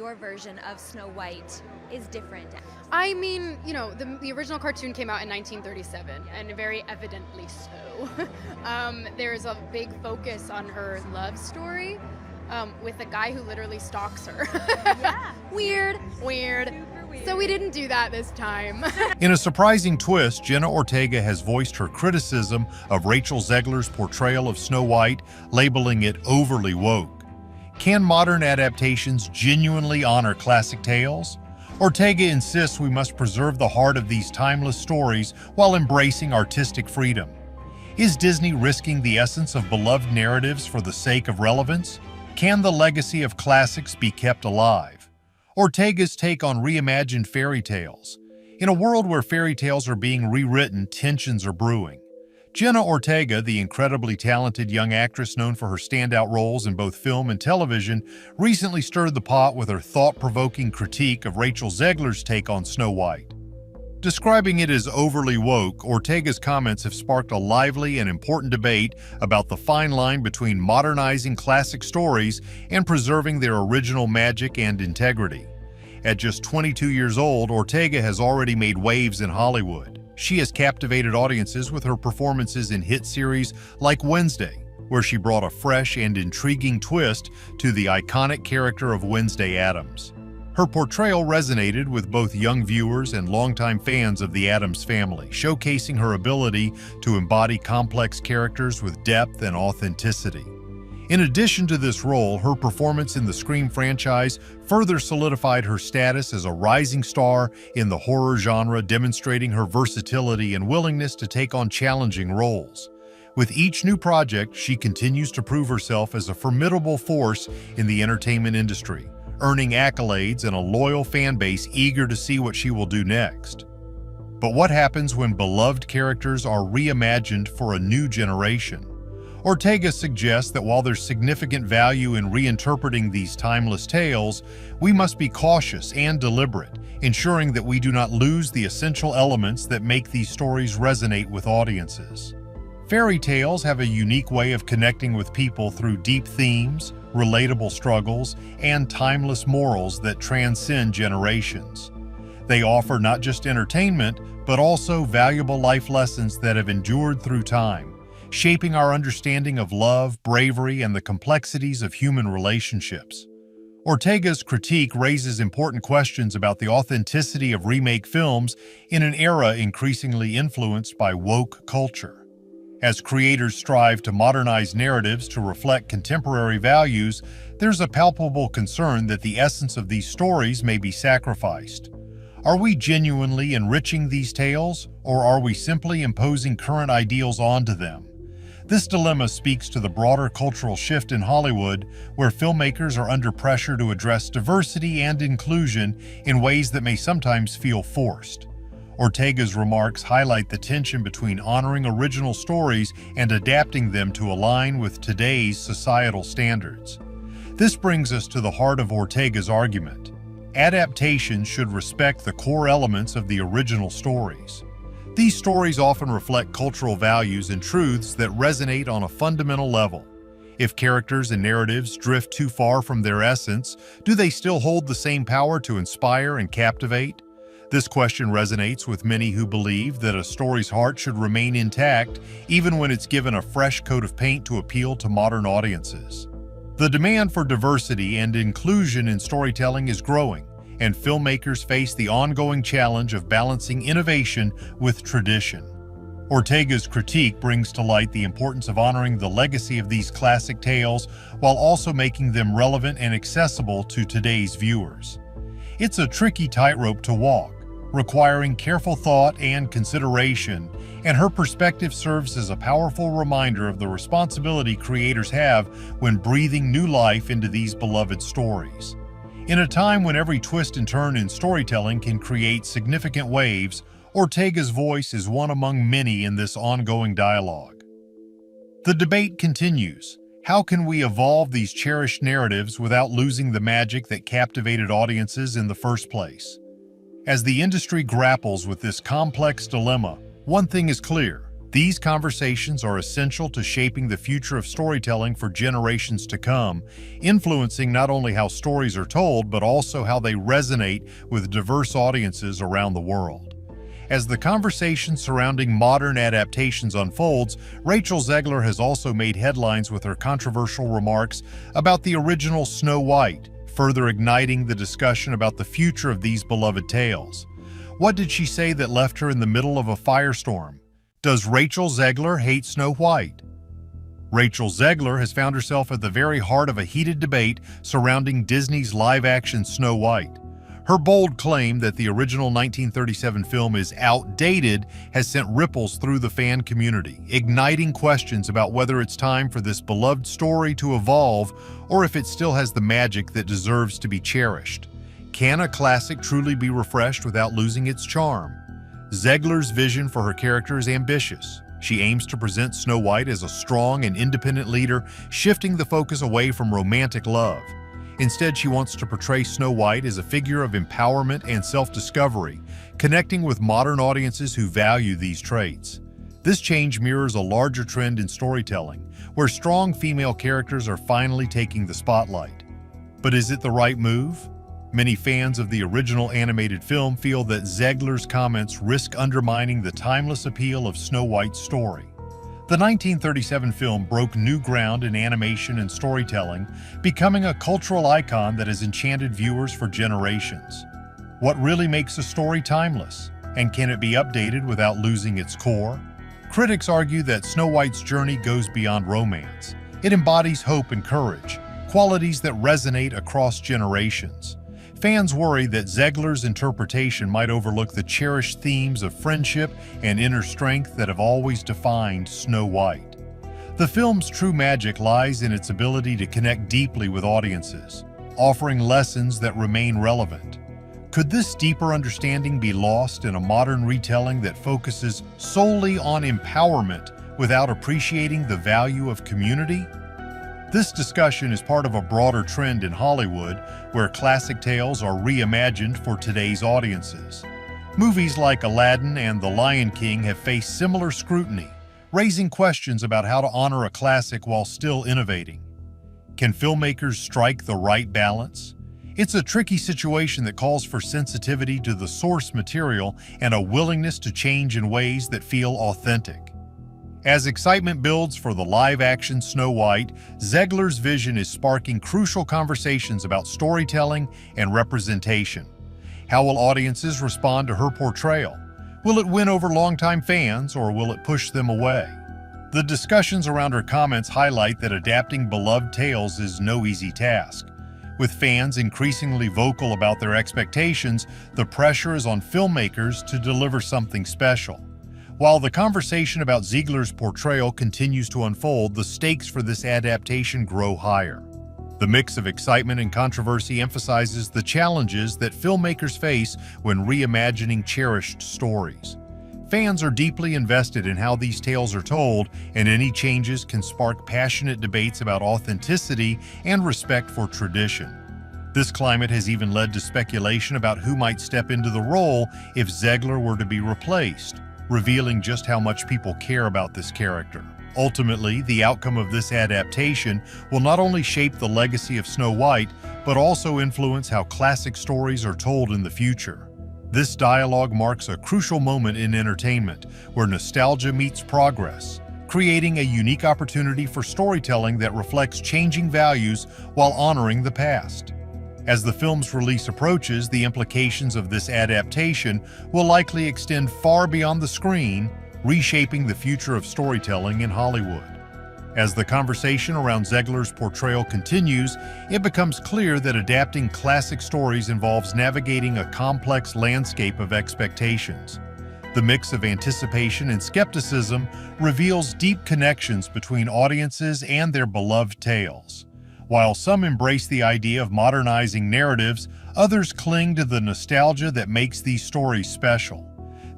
your version of Snow White is different? I mean, you know, the original cartoon came out in 1937, and very evidently so. There's a big focus on her love story with a guy who literally stalks her. Yeah. Weird. Super weird. So we didn't do that this time. In a surprising twist, Jenna Ortega has voiced her criticism of Rachel Zegler's portrayal of Snow White, labeling it overly woke. Can modern adaptations genuinely honor classic tales? Ortega insists we must preserve the heart of these timeless stories while embracing artistic freedom. Is Disney risking the essence of beloved narratives for the sake of relevance? Can the legacy of classics be kept alive? Ortega's take on reimagined fairy tales. In a world where fairy tales are being rewritten, tensions are brewing. Jenna Ortega, the incredibly talented young actress known for her standout roles in both film and television, recently stirred the pot with her thought-provoking critique of Rachel Zegler's take on Snow White. Describing it as overly woke, Ortega's comments have sparked a lively and important debate about the fine line between modernizing classic stories and preserving their original magic and integrity. At just 22 years old, Ortega has already made waves in Hollywood. She has captivated audiences with her performances in hit series like Wednesday, where she brought a fresh and intriguing twist to the iconic character of Wednesday Addams. Her portrayal resonated with both young viewers and longtime fans of the Addams family, showcasing her ability to embody complex characters with depth and authenticity. In addition to this role, her performance in the Scream franchise further solidified her status as a rising star in the horror genre, demonstrating her versatility and willingness to take on challenging roles. With each new project, she continues to prove herself as a formidable force in the entertainment industry, earning accolades and a loyal fan base eager to see what she will do next. But what happens when beloved characters are reimagined for a new generation? Ortega suggests that while there's significant value in reinterpreting these timeless tales, we must be cautious and deliberate, ensuring that we do not lose the essential elements that make these stories resonate with audiences. Fairy tales have a unique way of connecting with people through deep themes, relatable struggles, and timeless morals that transcend generations. They offer not just entertainment, but also valuable life lessons that have endured through time, shaping our understanding of love, bravery, and the complexities of human relationships. Ortega's critique raises important questions about the authenticity of remake films in an era increasingly influenced by woke culture. As creators strive to modernize narratives to reflect contemporary values, there's a palpable concern that the essence of these stories may be sacrificed. Are we genuinely enriching these tales, or are we simply imposing current ideals onto them? This dilemma speaks to the broader cultural shift in Hollywood, where filmmakers are under pressure to address diversity and inclusion in ways that may sometimes feel forced. Ortega's remarks highlight the tension between honoring original stories and adapting them to align with today's societal standards. This brings us to the heart of Ortega's argument. Adaptations should respect the core elements of the original stories. These stories often reflect cultural values and truths that resonate on a fundamental level. If characters and narratives drift too far from their essence, do they still hold the same power to inspire and captivate? This question resonates with many who believe that a story's heart should remain intact even when it's given a fresh coat of paint to appeal to modern audiences. The demand for diversity and inclusion in storytelling is growing, and filmmakers face the ongoing challenge of balancing innovation with tradition. Ortega's critique brings to light the importance of honoring the legacy of these classic tales while also making them relevant and accessible to today's viewers. It's a tricky tightrope to walk, requiring careful thought and consideration, and her perspective serves as a powerful reminder of the responsibility creators have when breathing new life into these beloved stories. In a time when every twist and turn in storytelling can create significant waves, Ortega's voice is one among many in this ongoing dialogue. The debate continues. How can we evolve these cherished narratives without losing the magic that captivated audiences in the first place? As the industry grapples with this complex dilemma, one thing is clear: These conversations are essential to shaping the future of storytelling for generations to come, influencing not only how stories are told, but also how they resonate with diverse audiences around the world. As the conversation surrounding modern adaptations unfolds, Rachel Zegler has also made headlines with her controversial remarks about the original Snow White, further igniting the discussion about the future of these beloved tales. What did she say that left her in the middle of a firestorm? Does Rachel Zegler hate Snow White? Rachel Zegler has found herself at the very heart of a heated debate surrounding Disney's live-action Snow White. Her bold claim that the original 1937 film is outdated has sent ripples through the fan community, igniting questions about whether it's time for this beloved story to evolve or if it still has the magic that deserves to be cherished. Can a classic truly be refreshed without losing its charm? Zegler's vision for her character is ambitious. She aims to present Snow White as a strong and independent leader, shifting the focus away from romantic love. Instead, she wants to portray Snow White as a figure of empowerment and self-discovery, connecting with modern audiences who value these traits. This change mirrors a larger trend in storytelling, where strong female characters are finally taking the spotlight. But is it the right move? Many fans of the original animated film feel that Zegler's comments risk undermining the timeless appeal of Snow White's story. The 1937 film broke new ground in animation and storytelling, becoming a cultural icon that has enchanted viewers for generations. What really makes a story timeless? And can it be updated without losing its core? Critics argue that Snow White's journey goes beyond romance. It embodies hope and courage, qualities that resonate across generations. Fans worry that Zegler's interpretation might overlook the cherished themes of friendship and inner strength that have always defined Snow White. The film's true magic lies in its ability to connect deeply with audiences, offering lessons that remain relevant. Could this deeper understanding be lost in a modern retelling that focuses solely on empowerment without appreciating the value of community? This discussion is part of a broader trend in Hollywood where classic tales are reimagined for today's audiences. Movies like Aladdin and The Lion King have faced similar scrutiny, raising questions about how to honor a classic while still innovating. Can filmmakers strike the right balance? It's a tricky situation that calls for sensitivity to the source material and a willingness to change in ways that feel authentic. As excitement builds for the live-action Snow White, Zegler's vision is sparking crucial conversations about storytelling and representation. How will audiences respond to her portrayal? Will it win over longtime fans, or will it push them away? The discussions around her comments highlight that adapting beloved tales is no easy task. With fans increasingly vocal about their expectations, the pressure is on filmmakers to deliver something special. While the conversation about Zegler's portrayal continues to unfold, the stakes for this adaptation grow higher. The mix of excitement and controversy emphasizes the challenges that filmmakers face when reimagining cherished stories. Fans are deeply invested in how these tales are told, and any changes can spark passionate debates about authenticity and respect for tradition. This climate has even led to speculation about who might step into the role if Zegler were to be replaced, revealing just how much people care about this character. Ultimately, the outcome of this adaptation will not only shape the legacy of Snow White, but also influence how classic stories are told in the future. This dialogue marks a crucial moment in entertainment, where nostalgia meets progress, creating a unique opportunity for storytelling that reflects changing values while honoring the past. As the film's release approaches, the implications of this adaptation will likely extend far beyond the screen, reshaping the future of storytelling in Hollywood. As the conversation around Zegler's portrayal continues, it becomes clear that adapting classic stories involves navigating a complex landscape of expectations. The mix of anticipation and skepticism reveals deep connections between audiences and their beloved tales. While some embrace the idea of modernizing narratives, others cling to the nostalgia that makes these stories special.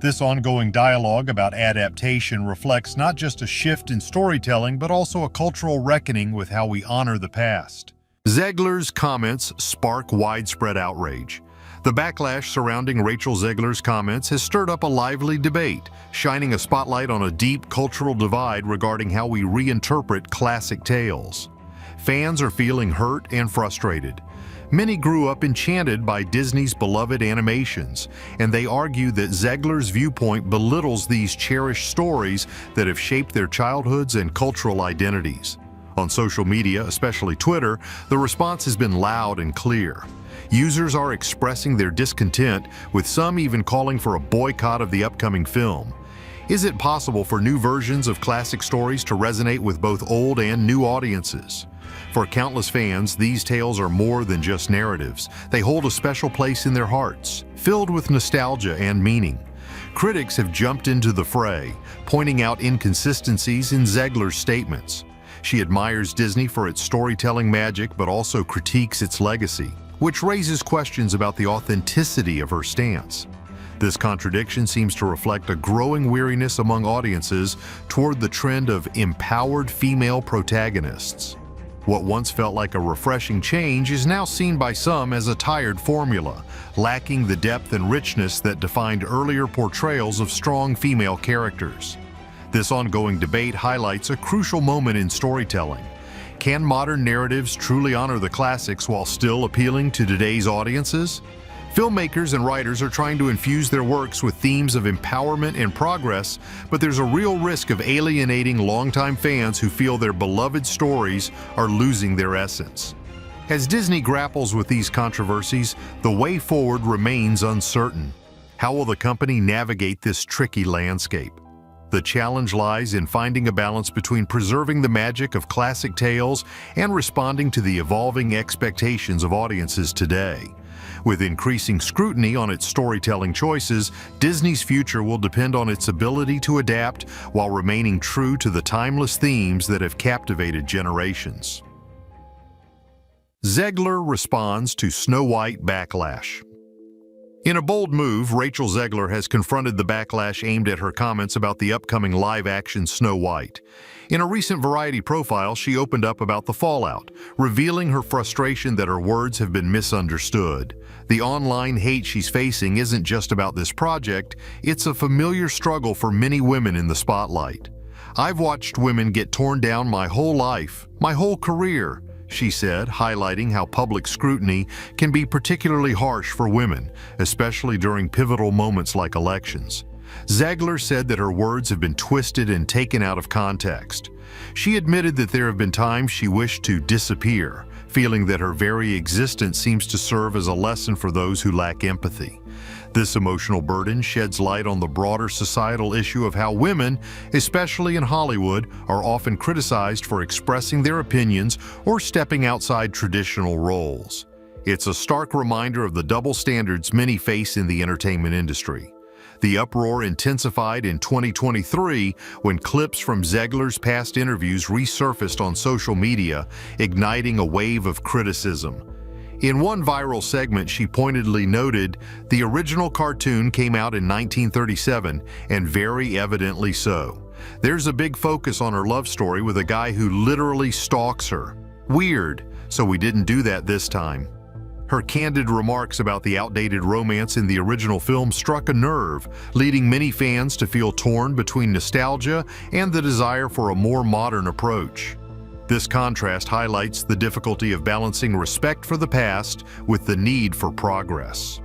This ongoing dialogue about adaptation reflects not just a shift in storytelling, but also a cultural reckoning with how we honor the past. Zegler's comments spark widespread outrage. The backlash surrounding Rachel Zegler's comments has stirred up a lively debate, shining a spotlight on a deep cultural divide regarding how we reinterpret classic tales. Fans are feeling hurt and frustrated. Many grew up enchanted by Disney's beloved animations, and they argue that Zegler's viewpoint belittles these cherished stories that have shaped their childhoods and cultural identities. On social media, especially Twitter, the response has been loud and clear. Users are expressing their discontent, with some even calling for a boycott of the upcoming film. Is it possible for new versions of classic stories to resonate with both old and new audiences? For countless fans, these tales are more than just narratives. They hold a special place in their hearts, filled with nostalgia and meaning. Critics have jumped into the fray, pointing out inconsistencies in Zegler's statements. She admires Disney for its storytelling magic, but also critiques its legacy, which raises questions about the authenticity of her stance. This contradiction seems to reflect a growing weariness among audiences toward the trend of empowered female protagonists. What once felt like a refreshing change is now seen by some as a tired formula, lacking the depth and richness that defined earlier portrayals of strong female characters. This ongoing debate highlights a crucial moment in storytelling. Can modern narratives truly honor the classics while still appealing to today's audiences? Filmmakers and writers are trying to infuse their works with themes of empowerment and progress, but there's a real risk of alienating longtime fans who feel their beloved stories are losing their essence. As Disney grapples with these controversies, the way forward remains uncertain. How will the company navigate this tricky landscape? The challenge lies in finding a balance between preserving the magic of classic tales and responding to the evolving expectations of audiences today. With increasing scrutiny on its storytelling choices, Disney's future will depend on its ability to adapt while remaining true to the timeless themes that have captivated generations. Zegler responds to Snow White backlash. In a bold move, Rachel Zegler has confronted the backlash aimed at her comments about the upcoming live-action Snow White. In a recent Variety profile, she opened up about the fallout, revealing her frustration that her words have been misunderstood. The online hate she's facing isn't just about this project, it's a familiar struggle for many women in the spotlight. "I've watched women get torn down my whole life, my whole career," she said, highlighting how public scrutiny can be particularly harsh for women, especially during pivotal moments like elections. Zegler said that her words have been twisted and taken out of context. She admitted that there have been times she wished to disappear, feeling that her very existence seems to serve as a lesson for those who lack empathy. This emotional burden sheds light on the broader societal issue of how women, especially in Hollywood, are often criticized for expressing their opinions or stepping outside traditional roles. It's a stark reminder of the double standards many face in the entertainment industry. The uproar intensified in 2023 when clips from Zegler's past interviews resurfaced on social media, igniting a wave of criticism. In one viral segment, she pointedly noted, "The original cartoon came out in 1937, and very evidently so. There's a big focus on her love story with a guy who literally stalks her. Weird, so we didn't do that this time." Her candid remarks about the outdated romance in the original film struck a nerve, leading many fans to feel torn between nostalgia and the desire for a more modern approach. This contrast highlights the difficulty of balancing respect for the past with the need for progress.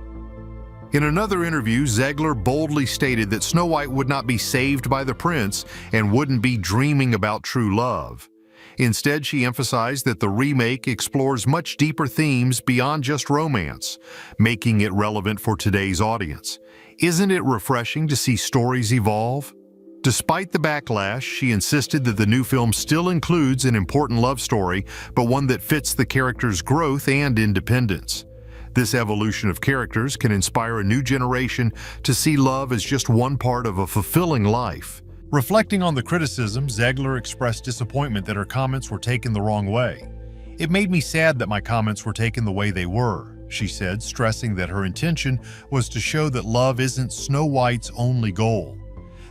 In another interview, Zegler boldly stated that Snow White would not be saved by the prince and wouldn't be dreaming about true love. Instead, she emphasized that the remake explores much deeper themes beyond just romance, making it relevant for today's audience. Isn't it refreshing to see stories evolve? Despite the backlash, she insisted that the new film still includes an important love story, but one that fits the character's growth and independence. This evolution of characters can inspire a new generation to see love as just one part of a fulfilling life. Reflecting on the criticism, Zegler expressed disappointment that her comments were taken the wrong way. "It made me sad that my comments were taken the way they were," she said, stressing that her intention was to show that love isn't Snow White's only goal.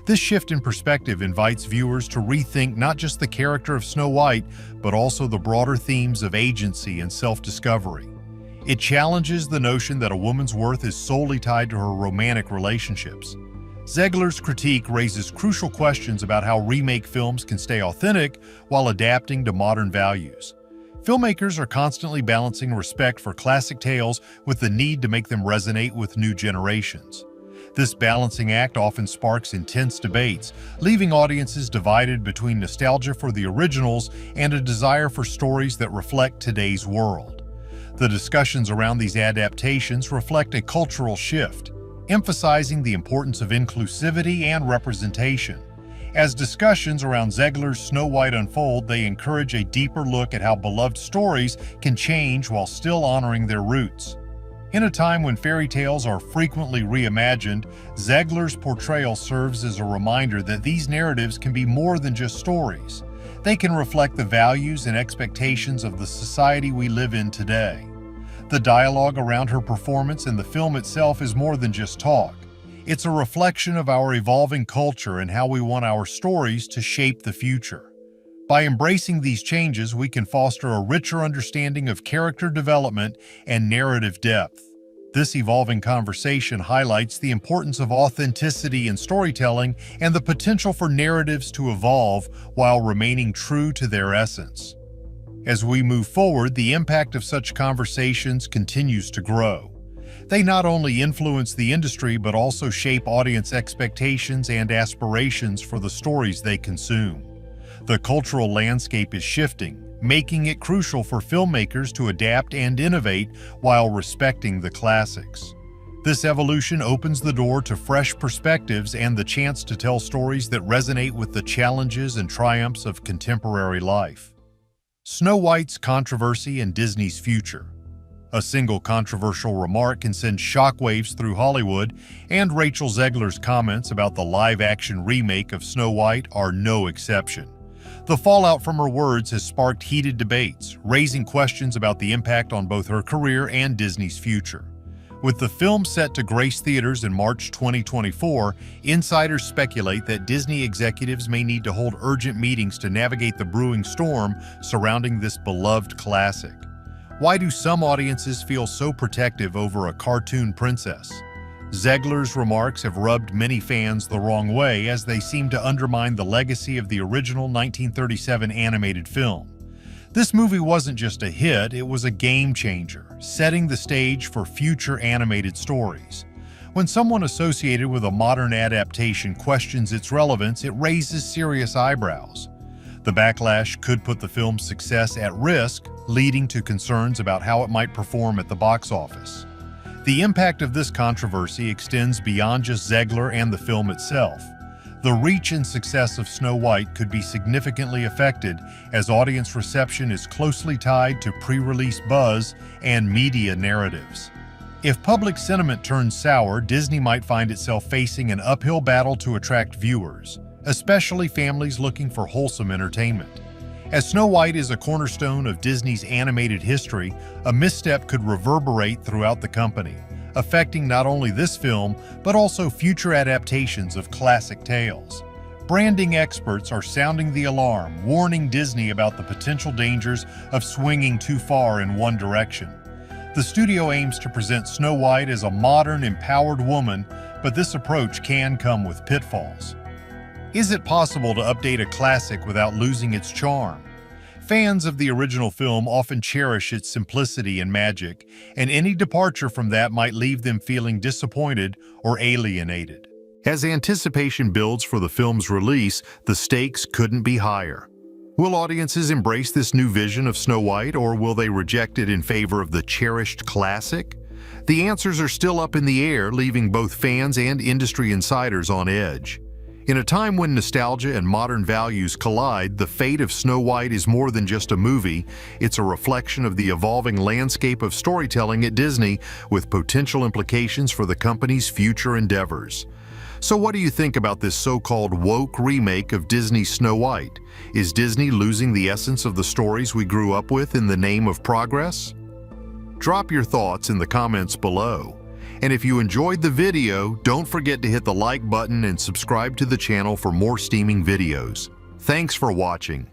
This shift in perspective invites viewers to rethink not just the character of Snow White, but also the broader themes of agency and self-discovery. It challenges the notion that a woman's worth is solely tied to her romantic relationships. Zegler's critique raises crucial questions about how remake films can stay authentic while adapting to modern values. Filmmakers are constantly balancing respect for classic tales with the need to make them resonate with new generations. This balancing act often sparks intense debates, leaving audiences divided between nostalgia for the originals and a desire for stories that reflect today's world. The discussions around these adaptations reflect a cultural shift, emphasizing the importance of inclusivity and representation. As discussions around Zegler's Snow White unfold, they encourage a deeper look at how beloved stories can change while still honoring their roots. In a time when fairy tales are frequently reimagined, Zegler's portrayal serves as a reminder that these narratives can be more than just stories. They can reflect the values and expectations of the society we live in today. The dialogue around her performance in the film itself is more than just talk. It's a reflection of our evolving culture and how we want our stories to shape the future. By embracing these changes, we can foster a richer understanding of character development and narrative depth. This evolving conversation highlights the importance of authenticity in storytelling and the potential for narratives to evolve while remaining true to their essence. As we move forward, the impact of such conversations continues to grow. They not only influence the industry but also shape audience expectations and aspirations for the stories they consume. The cultural landscape is shifting, making it crucial for filmmakers to adapt and innovate while respecting the classics. This evolution opens the door to fresh perspectives and the chance to tell stories that resonate with the challenges and triumphs of contemporary life. Snow White's controversy and Disney's future. A single controversial remark can send shockwaves through Hollywood, and Rachel Zegler's comments about the live-action remake of Snow White are no exception. The fallout from her words has sparked heated debates, raising questions about the impact on both her career and Disney's future. With the film set to grace theaters in March 2024, insiders speculate that Disney executives may need to hold urgent meetings to navigate the brewing storm surrounding this beloved classic. Why do some audiences feel so protective over a cartoon princess? Zegler's remarks have rubbed many fans the wrong way, as they seem to undermine the legacy of the original 1937 animated film. This movie wasn't just a hit, it was a game changer, setting the stage for future animated stories. When someone associated with a modern adaptation questions its relevance, it raises serious eyebrows. The backlash could put the film's success at risk, leading to concerns about how it might perform at the box office. The impact of this controversy extends beyond just Zegler and the film itself. The reach and success of Snow White could be significantly affected, as audience reception is closely tied to pre-release buzz and media narratives. If public sentiment turns sour, Disney might find itself facing an uphill battle to attract viewers, especially families looking for wholesome entertainment. As Snow White is a cornerstone of Disney's animated history, a misstep could reverberate throughout the company, affecting not only this film, but also future adaptations of classic tales. Branding experts are sounding the alarm, warning Disney about the potential dangers of swinging too far in one direction. The studio aims to present Snow White as a modern, empowered woman, but this approach can come with pitfalls. Is it possible to update a classic without losing its charm? Fans of the original film often cherish its simplicity and magic, and any departure from that might leave them feeling disappointed or alienated. As anticipation builds for the film's release, the stakes couldn't be higher. Will audiences embrace this new vision of Snow White, or will they reject it in favor of the cherished classic? The answers are still up in the air, leaving both fans and industry insiders on edge. In a time when nostalgia and modern values collide, the fate of Snow White is more than just a movie. It's a reflection of the evolving landscape of storytelling at Disney, with potential implications for the company's future endeavors. So what do you think about this so-called woke remake of Disney's Snow White? Is Disney losing the essence of the stories we grew up with in the name of progress? Drop your thoughts in the comments below. And if you enjoyed the video, don't forget to hit the like button and subscribe to the channel for more steaming videos. Thanks for watching.